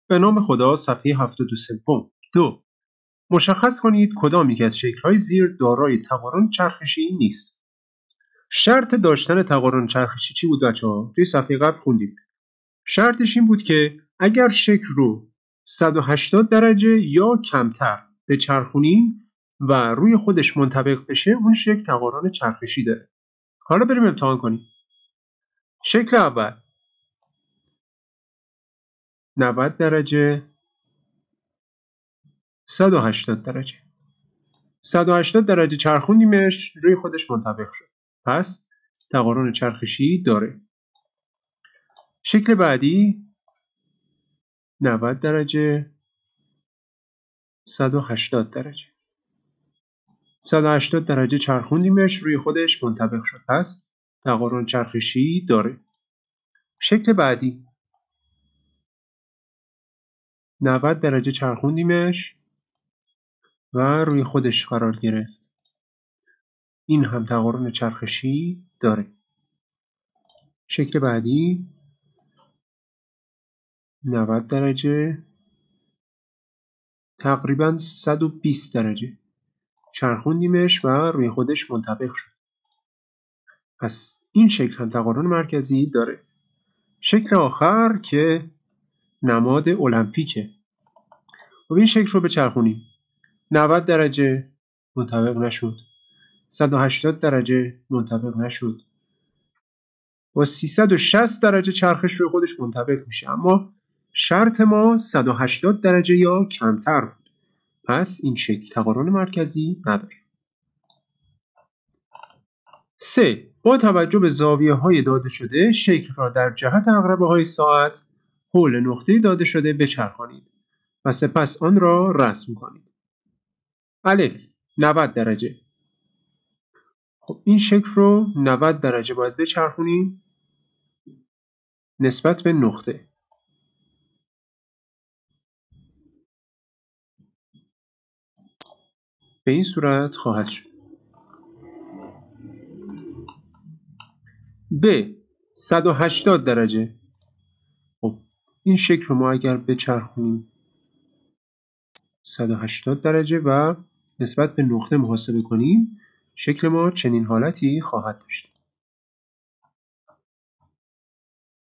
به نام خدا. صفحه 73. 2. مشخص کنید کدام یک از شکل‌های زیر دارای تقارن چرخشی نیست. شرط داشتن تقارن چرخشی چی بود بچه‌ها؟ توی صفحه قبل خوندیم. شرطش این بود که اگر شکل رو 180 درجه یا کمتر بچرخونیم و روی خودش منطبق بشه، اون شکل تقارن چرخشی داره. حالا بریم امتحان کنیم. شکل اول 90 درجه 180 درجه. 180 درجه چرخوندیمش، روی خودش منطبق شد. پس تقارن چرخشی داره. شکل بعدی 90 درجه 180 درجه. 180 درجه چرخوندیمش، روی خودش منطبق شد. پس تقارن چرخشی داره. شکل بعدی 90 درجه چرخوندیمش و روی خودش قرار گرفت. این هم تقارن چرخشی داره. شکل بعدی 90 درجه تقریبا 120 درجه چرخوندیمش و روی خودش منطبق شد. پس این شکل هم تقارن مرکزی داره. شکل آخر که نماد المپیکه. خب این شکل رو بچرخونیم. 90 درجه منطبق نشد. 180 درجه منطبق نشد. با 360 درجه چرخش روی خودش منطبق میشه، اما شرط ما 180 درجه یا کمتر بود. پس این شکل تقارن مرکزی نداره. 3. با توجه به زاویه‌های داده شده، شکل را در جهت عقربه‌های ساعت حول نقطه داده شده بچرخانید و سپس آن را رسم کنید. الف 90 درجه. خب این شکل رو 90 درجه باید بچرخونیم نسبت به نقطه. به این صورت خواهد شد. ب 180 درجه. خب این شکل رو ما اگر بچرخونیم 180 درجه و نسبت به نقطه محاسبه کنیم، شکل ما چنین حالتی خواهد داشت.